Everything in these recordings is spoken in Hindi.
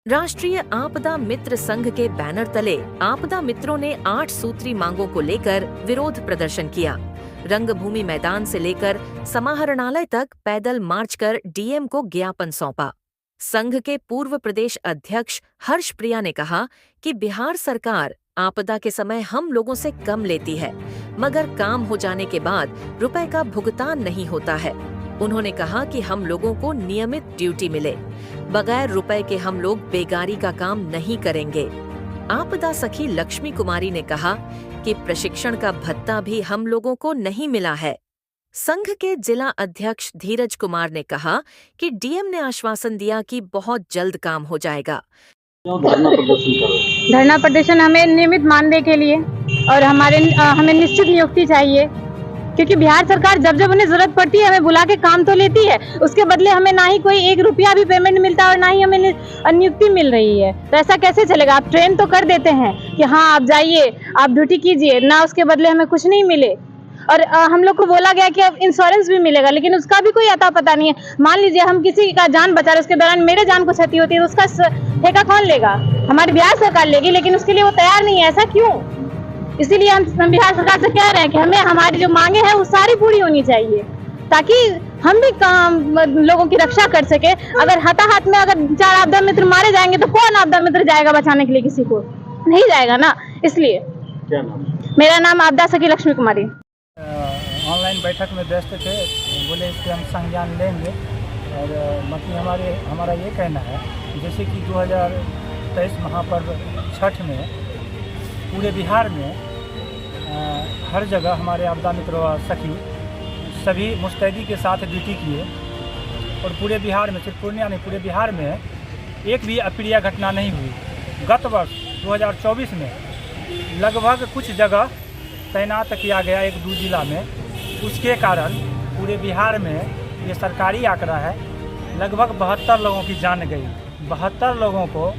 राष्ट्रीय आपदा मित्र संघ के बैनर तले आपदा मित्रों ने 8 सूत्री मांगों को लेकर विरोध प्रदर्शन किया। रंगभूमि मैदान से लेकर समाहरणालय तक पैदल मार्च कर डीएम को ज्ञापन सौंपा। संघ के पूर्व प्रदेश अध्यक्ष हर्ष प्रिया ने कहा कि बिहार सरकार आपदा के समय हम लोगों से कम लेती है, मगर काम हो जाने के बाद रुपए का भुगतान नहीं होता है। उन्होंने कहा कि हम लोगों को नियमित ड्यूटी मिले, बगैर रुपए के हम लोग बेगारी का काम नहीं करेंगे। आपदा सखी लक्ष्मी कुमारी ने कहा कि प्रशिक्षण का भत्ता भी हम लोगों को नहीं मिला है। संघ के जिला अध्यक्ष धीरज कुमार ने कहा कि डीएम ने आश्वासन दिया कि बहुत जल्द काम हो जाएगा। धरना प्रदर्शन हमें नियमित मानदेय के लिए और हमें निश्चित नियुक्ति चाहिए, क्योंकि बिहार सरकार जब जब उन्हें जरूरत पड़ती है हमें बुला के काम तो लेती है, उसके बदले हमें ना ही कोई 1 रुपया भी पेमेंट मिलता है और ना ही हमें नियुक्ति मिल रही है। तो ऐसा कैसे चलेगा? आप ट्रेन तो कर देते हैं कि हाँ आप जाइए, आप ड्यूटी कीजिए, ना उसके बदले हमें कुछ नहीं मिले। और हम लोग को बोला गया कि अब इंश्योरेंस भी मिलेगा, लेकिन उसका भी कोई अता पता नहीं है। मान लीजिए हम किसी का जान बचा रहे, उसके दौरान मेरे जान को क्षति होती है तो उसका ठेका कौन लेगा? हमारी बिहार सरकार लेगी, लेकिन उसके लिए वो तैयार नहीं है। ऐसा क्यों? इसीलिए हम बिहार सरकार से कह रहे हैं कि हमें हमारी जो मांगे हैं वो सारी पूरी होनी चाहिए, ताकि हम भी लोगों की रक्षा कर सके। अगर हाथाहाथ में अगर 4 आपदा मित्र मारे जाएंगे तो कौन आपदा मित्र जाएगा बचाने के लिए? किसी को नहीं जाएगा ना। इसलिए क्या नाम? मेरा नाम आपदा सखी लक्ष्मी कुमारी। ऑनलाइन बैठक में व्यस्त थे, बोले इससे हम संज्ञान लेंगे। और मतलब हमारा ये कहना है, जैसे कि 2023 महापर्व छठ में पूरे बिहार में हर जगह हमारे आपदा मित्र व सखी सभी मुस्तैदी के साथ ड्यूटी किए और पूरे बिहार में, सिर्फ पूर्णिया नहीं पूरे बिहार में एक भी अप्रिय घटना नहीं हुई। गत वर्ष 2024 में लगभग कुछ जगह तैनात किया गया 1-2 जिला में, उसके कारण पूरे बिहार में ये सरकारी आंकड़ा है, लगभग 72 लोगों की जान गई। 72 लोगों को,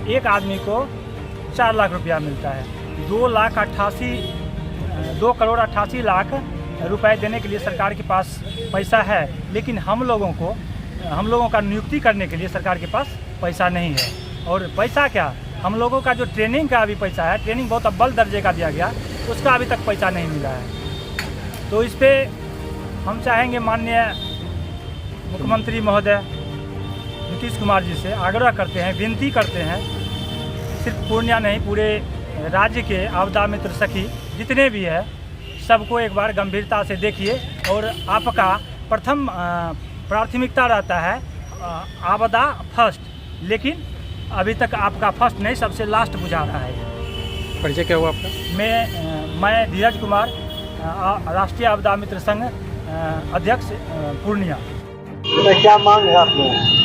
एक आदमी को 4 लाख रुपया मिलता है। 2 करोड़ 88 लाख रुपए देने के लिए सरकार के पास पैसा है, लेकिन हम लोगों का नियुक्ति करने के लिए सरकार के पास पैसा नहीं है। और पैसा क्या, हम लोगों का जो ट्रेनिंग का भी पैसा है, ट्रेनिंग बहुत अव्वल दर्जे का दिया गया, उसका अभी तक पैसा नहीं मिला है। तो इस पर हम चाहेंगे माननीय मुख्यमंत्री महोदय नीतीश कुमार जी से आग्रह करते हैं, विनती करते हैं, सिर्फ पूर्णिया नहीं पूरे राज्य के आपदा मित्र सखी जितने भी है सबको एक बार गंभीरता से देखिए। और आपका प्रथम प्राथमिकता रहता है आपदा फर्स्ट, लेकिन अभी तक आपका फर्स्ट नहीं, सबसे लास्ट बुझा रहा है। परिचय क्या हुआ आपका? मैं धीरज कुमार, राष्ट्रीय आपदा मित्र संघ अध्यक्ष पूर्णिया। क्या मांग है आप लोगों?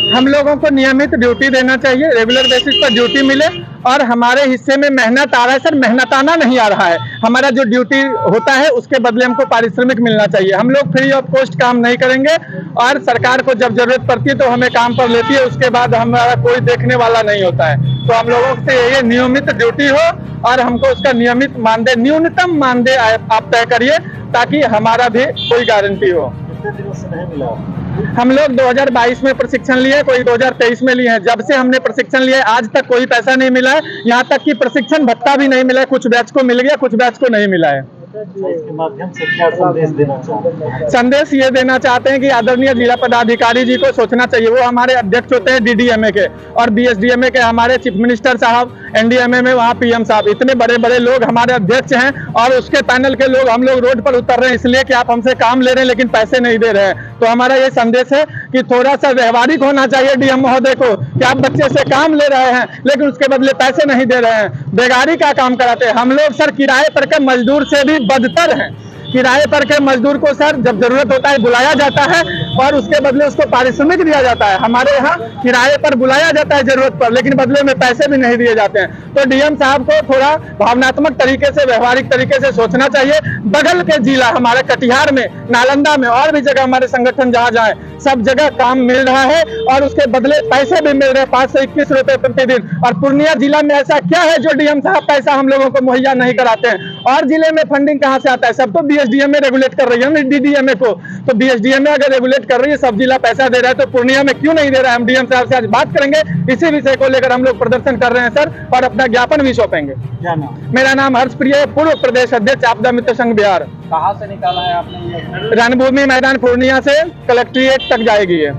हम लोगों को नियमित ड्यूटी देना चाहिए, रेगुलर बेसिस पर ड्यूटी मिले, और हमारे हिस्से में मेहनत आ रहा है सर, मेहनताना नहीं आ रहा है। हमारा जो ड्यूटी होता है उसके बदले हमको पारिश्रमिक मिलना चाहिए। हम लोग फ्री ऑफ कॉस्ट काम नहीं करेंगे, और सरकार को जब जरूरत पड़ती है तो हमें काम पर लेती है, उसके बाद हमारा कोई देखने वाला नहीं होता है। तो हम लोगों से ये नियमित ड्यूटी हो और हमको उसका नियमित मानदेय, न्यूनतम मानदेय आप तय करिए, ताकि हमारा भी कोई गारंटी हो। कितने दिनों से नहीं मिला? हम लोग 2022 में प्रशिक्षण लिए, कोई 2023 में लिए हैं। जब से हमने प्रशिक्षण लिया आज तक कोई पैसा नहीं मिला है, यहाँ तक कि प्रशिक्षण भत्ता भी नहीं मिला है। कुछ बैच को मिल गया, कुछ बैच को नहीं मिला है। इसके माध्यम से क्या संदेश देना चाहते हैं? संदेश ये देना चाहते हैं कि आदरणीय जिला पदाधिकारी जी को सोचना चाहिए। वो हमारे अध्यक्ष होते हैं डीडीएमए के, और बीएसडीएमए के हमारे चीफ मिनिस्टर साहब, एनडीएमए में वहाँ पीएम साहब, इतने बड़े बड़े लोग हमारे अध्यक्ष हैं, और उसके पैनल के लोग, हम लोग रोड पर उतर रहे हैं इसलिए कि आप हमसे काम ले रहे हैं लेकिन पैसे नहीं दे रहे हैं। तो हमारा ये संदेश है कि थोड़ा सा व्यवहारिक होना चाहिए डीएम महोदय को, कि आप बच्चे से काम ले रहे हैं लेकिन उसके बदले पैसे नहीं दे रहे हैं, बेगारी का काम कराते हैं। हम लोग सर किराए पर के मजदूर से भी बदतर हैं। किराए पर के मजदूर को सर जब जरूरत होता है बुलाया जाता है और उसके बदले उसको पारिश्रमिक दिया जाता है। हमारे यहाँ किराए पर बुलाया जाता है जरूरत पर, लेकिन बदले में पैसे भी नहीं दिए जाते हैं। तो डीएम साहब को थोड़ा भावनात्मक तरीके से, व्यवहारिक तरीके से सोचना चाहिए। बगल के जिला हमारे कटिहार में, नालंदा में, और भी जगह हमारे संगठन जहाँ जाए सब जगह काम मिल रहा है और उसके बदले पैसे भी मिल रहे हैं, 5 से 21 रुपए प्रतिदिन। और पूर्णिया जिला में ऐसा क्या है जो डीएम साहब पैसा हम लोगों को मुहैया नहीं कराते हैं? और जिले में फंडिंग कहाँ से आता है? सब तो बीएसडीएमए रेगुलेट कर रही है ना डीडीएमए को। तो बीएसडीएमए अगर रेगुलेट कर रही है, सब जिला पैसा दे रहा है, तो पूर्णिया में क्यों नहीं दे रहा है? हम डीएम साहब से आज बात करेंगे, इसी विषय को लेकर हम लोग प्रदर्शन कर रहे हैं सर, और अपना ज्ञापन भी सौंपेंगे। क्या नाम? मेरा नाम हर्षप्रिय, पूर्व प्रदेश अध्यक्ष आपदा मित्र संघ बिहार। कहाँ से निकाला है आपने ये? रणभूमि मैदान पूर्णिया से कलेक्ट्रेट तक जाएगी ये।